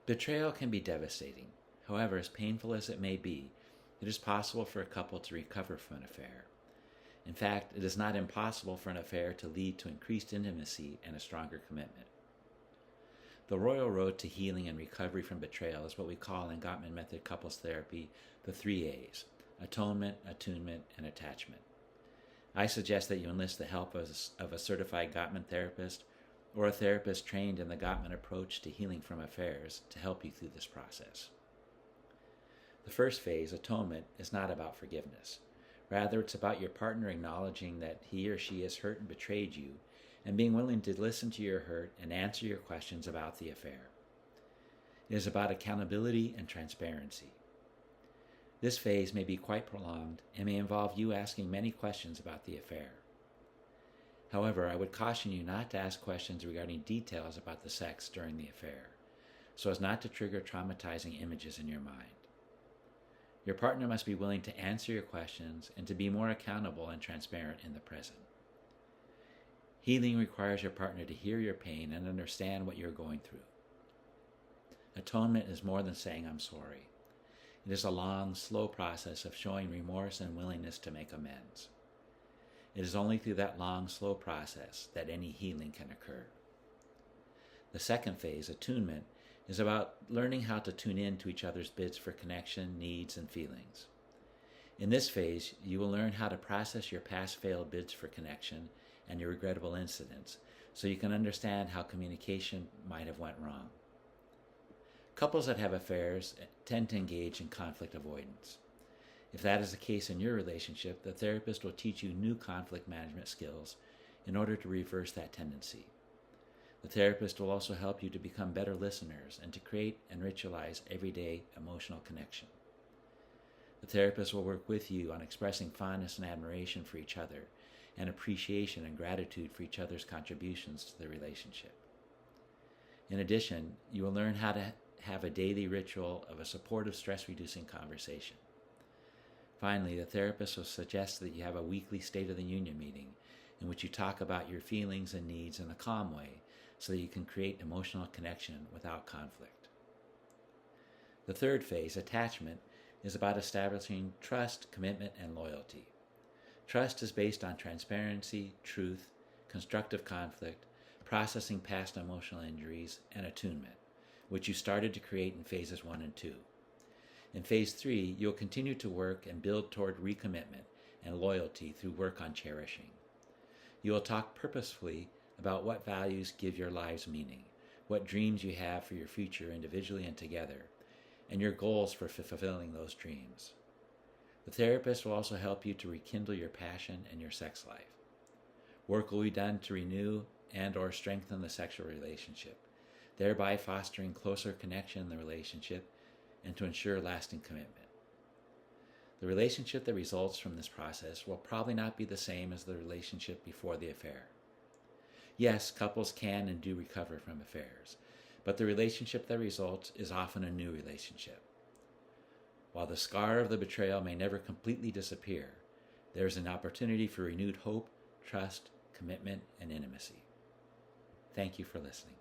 Betrayal can be devastating. However, as painful as it may be, it is possible for a couple to recover from an affair. In fact, it is not impossible for an affair to lead to increased intimacy and a stronger commitment. The royal road to healing and recovery from betrayal is what we call in Gottman Method Couples Therapy the 3 A's: Atonement, Attunement, and Attachment. I suggest that you enlist the help of a certified Gottman therapist or a therapist trained in the Gottman approach to healing from affairs to help you through this process. The first phase, Atonement, is not about forgiveness. Rather, it's about your partner acknowledging that he or she has hurt and betrayed you and being willing to listen to your hurt and answer your questions about the affair. It is about accountability and transparency. This phase may be quite prolonged and may involve you asking many questions about the affair. However, I would caution you not to ask questions regarding details about the sex during the affair, so as not to trigger traumatizing images in your mind. Your partner must be willing to answer your questions and to be more accountable and transparent in the present. Healing requires your partner to hear your pain and understand what you're going through. Atonement is more than saying "I'm sorry." It is a long, slow process of showing remorse and willingness to make amends. It is only through that long, slow process that any healing can occur. The second phase, Attunement, is about learning how to tune in to each other's bids for connection, needs, and feelings. In this phase, you will learn how to process your past failed bids for connection and your regrettable incidents so you can understand how communication might have went wrong. Couples that have affairs tend to engage in conflict avoidance. If that is the case in your relationship, the therapist will teach you new conflict management skills in order to reverse that tendency. The therapist will also help you to become better listeners and to create and ritualize everyday emotional connection. The therapist will work with you on expressing fondness and admiration for each other and appreciation and gratitude for each other's contributions to the relationship. In addition, you will learn how to have a daily ritual of a supportive, stress-reducing conversation. Finally, the therapist will suggest that you have a weekly State of the Union meeting in which you talk about your feelings and needs in a calm way so that you can create emotional connection without conflict. The third phase, Attachment, is about establishing trust, commitment, and loyalty. Trust is based on transparency, truth, constructive conflict, processing past emotional injuries, and attunement, which you started to create in phases 1 and 2. In phase 3, you'll continue to work and build toward recommitment and loyalty through work on cherishing. You will talk purposefully about what values give your lives meaning, what dreams you have for your future individually and together, and your goals for fulfilling those dreams. The therapist will also help you to rekindle your passion and your sex life. Work will be done to renew and/or strengthen the sexual relationship, thereby fostering closer connection in the relationship and to ensure lasting commitment. The relationship that results from this process will probably not be the same as the relationship before the affair. Yes, couples can and do recover from affairs, but the relationship that results is often a new relationship. While the scar of the betrayal may never completely disappear, there is an opportunity for renewed hope, trust, commitment, and intimacy. Thank you for listening.